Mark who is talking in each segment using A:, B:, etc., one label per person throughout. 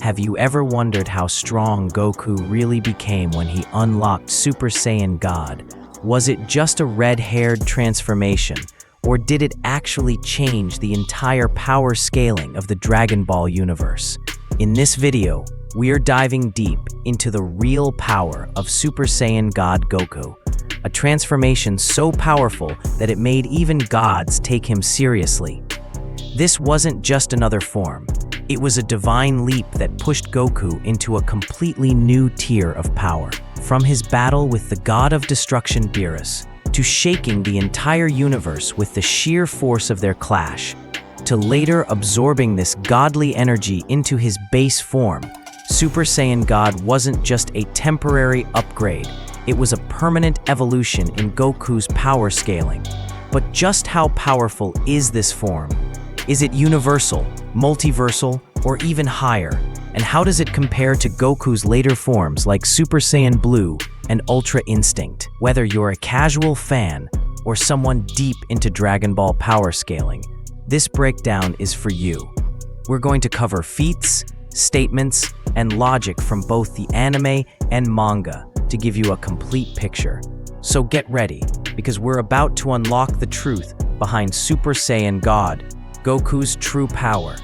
A: Have you ever wondered how strong Goku really became when he unlocked Super Saiyan God? Was it just a red-haired transformation, or did it actually change the entire power scaling of the Dragon Ball universe? In this video, we are diving deep into the real power of Super Saiyan God Goku, a transformation so powerful that it made even gods take him seriously. This wasn't just another form. It was a divine leap that pushed Goku into a completely new tier of power. From his battle with the god of destruction Beerus, to shaking the entire universe with the sheer force of their clash, to later absorbing this godly energy into his base form, Super Saiyan God wasn't just a temporary upgrade, it was a permanent evolution in Goku's power scaling. But just how powerful is this form? Is it universal, multiversal, or even higher? And how does it compare to Goku's later forms like Super Saiyan Blue and Ultra Instinct? Whether you're a casual fan or someone deep into Dragon Ball power scaling, this breakdown is for you. We're going to cover feats, statements, and logic from both the anime and manga to give you a complete picture. So get ready, because we're about to unlock the truth behind Super Saiyan God, Goku's true power.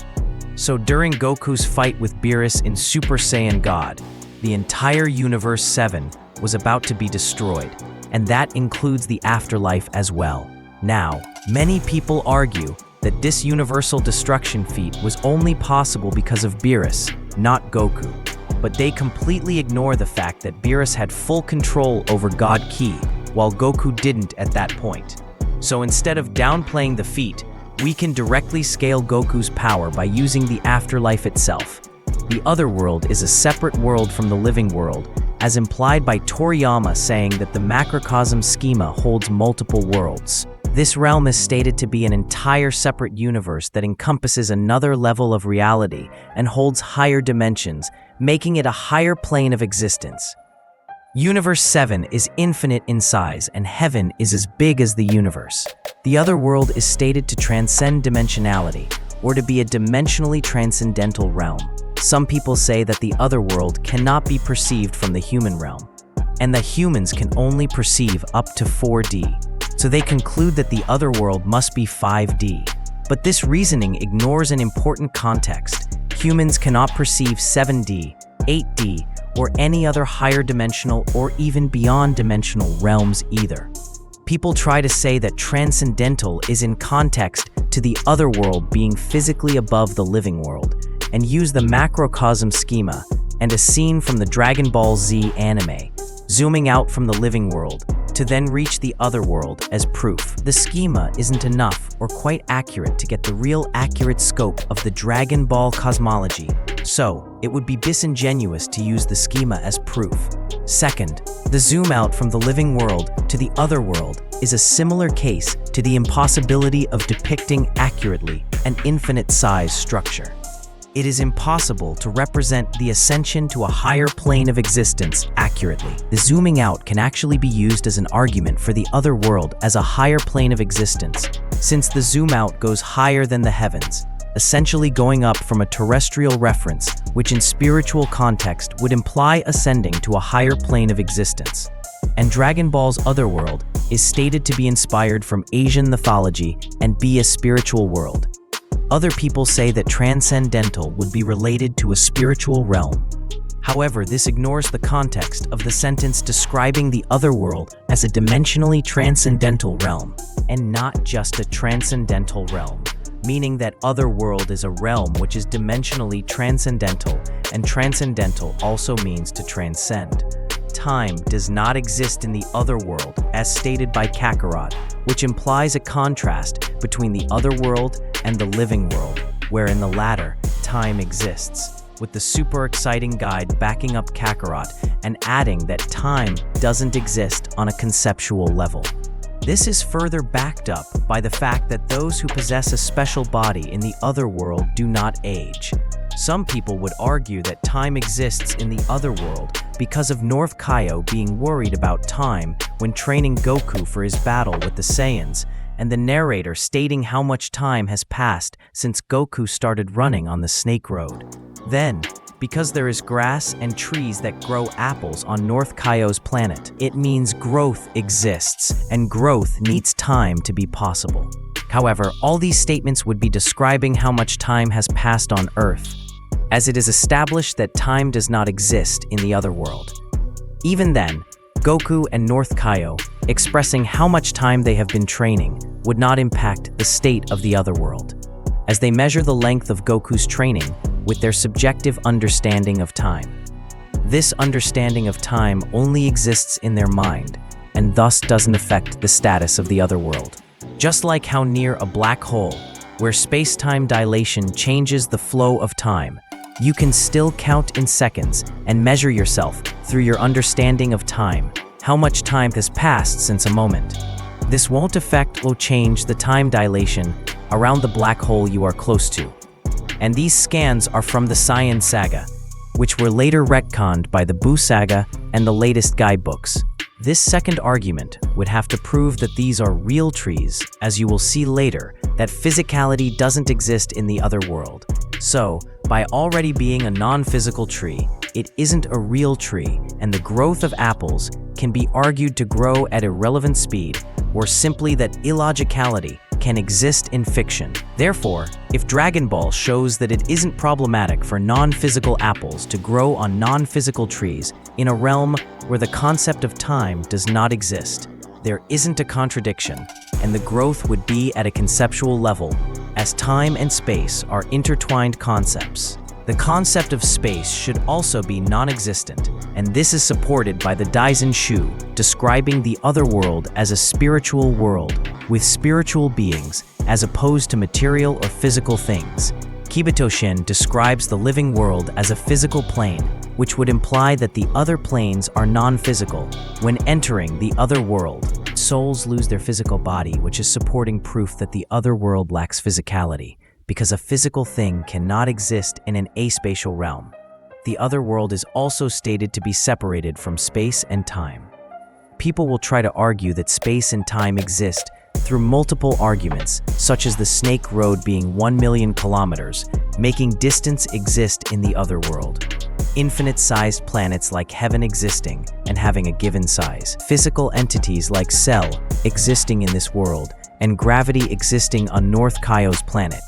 A: So during Goku's fight with Beerus in Super Saiyan God, the entire Universe 7 was about to be destroyed, and that includes the afterlife as well. Now, many people argue that this universal destruction feat was only possible because of Beerus, not Goku. But they completely ignore the fact that Beerus had full control over God Ki, while Goku didn't at that point. So instead of downplaying the feat, we can directly scale Goku's power by using the afterlife itself. The other world is a separate world from the living world, as implied by Toriyama saying that the macrocosm schema holds multiple worlds. This realm is stated to be an entire separate universe that encompasses another level of reality and holds higher dimensions, making it a higher plane of existence. Universe 7 is infinite in size, and heaven is as big as the universe. The other world is stated to transcend dimensionality, or to be a dimensionally transcendental realm. Some people say that the other world cannot be perceived from the human realm, and that humans can only perceive up to 4D. So they conclude that the other world must be 5D. But this reasoning ignores an important context. Humans cannot perceive 7D, 8D, or any other higher dimensional or even beyond dimensional realms either. People try to say that transcendental is in context to the other world being physically above the living world, and use the macrocosm schema and a scene from the Dragon Ball Z anime, zooming out from the living world, to then reach the other world as proof. The schema isn't enough or quite accurate to get the real accurate scope of the Dragon Ball cosmology, so it would be disingenuous to use the schema as proof. Second, the zoom out from the living world to the other world is a similar case to the impossibility of depicting accurately an infinite size structure. It is impossible to represent the ascension to a higher plane of existence accurately. The zooming out can actually be used as an argument for the other world as a higher plane of existence, since the zoom out goes higher than the heavens, essentially going up from a terrestrial reference, which in spiritual context would imply ascending to a higher plane of existence. And Dragon Ball's other world is stated to be inspired from Asian mythology and be a spiritual world. Other people say that transcendental would be related to a spiritual realm. However, this ignores the context of the sentence describing the other world as a dimensionally transcendental realm, and not just a transcendental realm, meaning that other world is a realm which is dimensionally transcendental, and transcendental also means to transcend. Time does not exist in the other world, as stated by Kakarot, which implies a contrast between the other world and the living world, where in the latter, time exists, with the super exciting guide backing up Kakarot and adding that time doesn't exist on a conceptual level. This is further backed up by the fact that those who possess a special body in the other world do not age. Some people would argue that time exists in the other world because of North Kaio being worried about time when training Goku for his battle with the Saiyans, and the narrator stating how much time has passed since Goku started running on the Snake Road. Then, Because there is grass and trees that grow apples on North Kaio's planet, it means growth exists, and growth needs time to be possible. However, all these statements would be describing how much time has passed on Earth, as it is established that time does not exist in the other world. Even then, Goku and North Kaio, expressing how much time they have been training, would not impact the state of the other world, as they measure the length of Goku's training with their subjective understanding of time. This understanding of time only exists in their mind, and thus doesn't affect the status of the other world. Just like how near a black hole, where space-time dilation changes the flow of time, you can still count in seconds and measure yourself through your understanding of time, how much time has passed since a moment. This won't affect or change the time dilation around the black hole you are close to. And these scans are from the Saiyan saga, which were later retconned by the Buu saga and the latest guidebooks. This second argument would have to prove that these are real trees, as you will see later that physicality doesn't exist in the other world. So, by already being a non-physical tree, it isn't a real tree, and the growth of apples can be argued to grow at irrelevant speed, or simply that illogicality can exist in fiction. Therefore, if Dragon Ball shows that it isn't problematic for non-physical apples to grow on non-physical trees in a realm where the concept of time does not exist, there isn't a contradiction, and the growth would be at a conceptual level, as time and space are intertwined concepts. The concept of space should also be non-existent, and this is supported by the Daisen Shu, describing the other world as a spiritual world, with spiritual beings, as opposed to material or physical things. Kibutoshin describes the living world as a physical plane, which would imply that the other planes are non-physical. When entering the other world, souls lose their physical body, which is supporting proof that the other world lacks physicality, because a physical thing cannot exist in an aspatial realm. The other world is also stated to be separated from space and time. People will try to argue that space and time exist through multiple arguments, such as the Snake Road being 1 million kilometers, making distance exist in the other world. Infinite-sized planets like Heaven existing and having a given size. Physical entities like Cell existing in this world, and gravity existing on North Kaio's planet.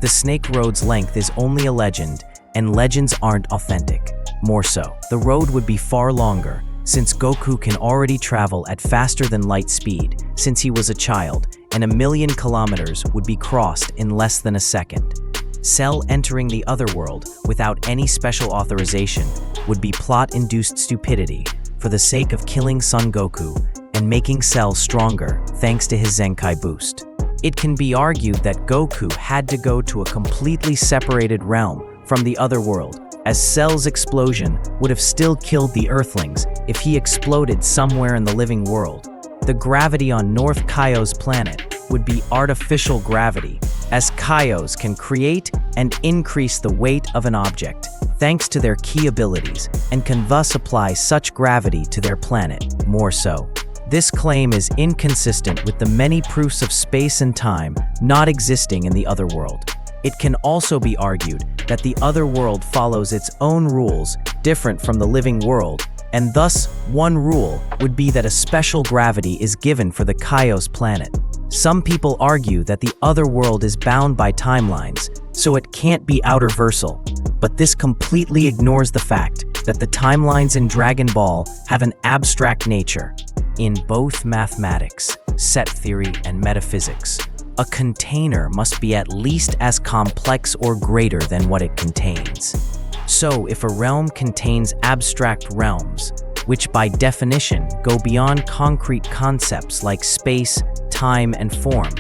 A: The Snake Road's length is only a legend, and legends aren't authentic. More so, the road would be far longer, since Goku can already travel at faster than light speed since he was a child, and 1 million kilometers would be crossed in less than a second. Cell entering the other world without any special authorization would be plot-induced stupidity for the sake of killing Son Goku and making Cell stronger thanks to his Zenkai boost. It can be argued that Goku had to go to a completely separated realm from the other world, as Cell's explosion would have still killed the Earthlings if he exploded somewhere in the living world. The gravity on North Kaio's planet would be artificial gravity, as Kaios can create and increase the weight of an object thanks to their key abilities, and can thus apply such gravity to their planet. More so, this claim is inconsistent with the many proofs of space and time not existing in the other world. It can also be argued that the other world follows its own rules different from the living world, and thus one rule would be that a special gravity is given for the Kaios planet. Some people argue that the other world is bound by timelines, so it can't be outerversal, but this completely ignores the fact that the timelines in Dragon Ball have an abstract nature. In both mathematics, set theory, and metaphysics, a container must be at least as complex or greater than what it contains. So, if a realm contains abstract realms, which by definition go beyond concrete concepts like space, time, and form,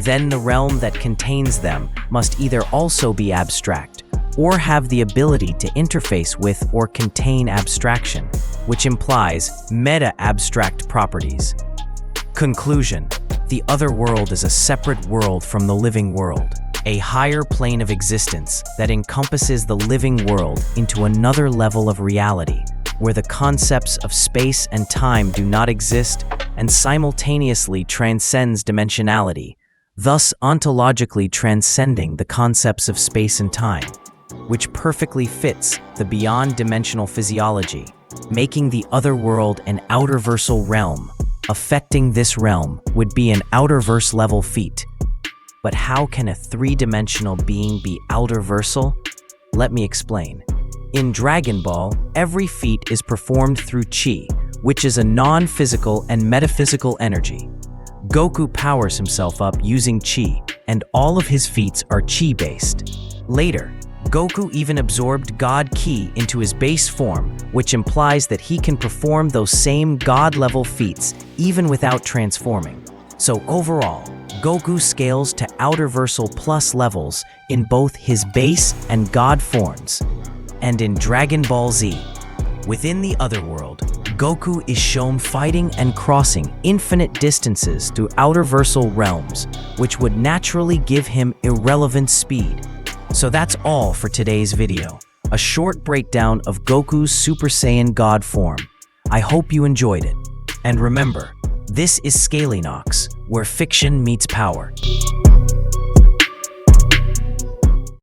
A: then the realm that contains them must either also be abstract, or have the ability to interface with or contain abstraction, which implies meta-abstract properties. Conclusion: the other world is a separate world from the living world, a higher plane of existence that encompasses the living world into another level of reality, where the concepts of space and time do not exist and simultaneously transcends dimensionality, thus ontologically transcending the concepts of space and time. which perfectly fits the beyond-dimensional physiology, making the other world an outerversal realm. Affecting this realm would be an outerverse-level feat. But how can a three-dimensional being be outerversal? Let me explain. In Dragon Ball, every feat is performed through Chi, which is a non-physical and metaphysical energy. Goku powers himself up using Chi, and all of his feats are Chi-based. Later, Goku even absorbed God Ki into his base form, which implies that he can perform those same God-level feats even without transforming. So overall, Goku scales to outerversal plus levels in both his base and God forms. And in Dragon Ball Z, within the otherworld, Goku is shown fighting and crossing infinite distances through outerversal realms, which would naturally give him irrelevant speed. So that's all for today's video, a short breakdown of Goku's Super Saiyan God form. I hope you enjoyed it. And remember, this is Scalinox, where fiction meets power.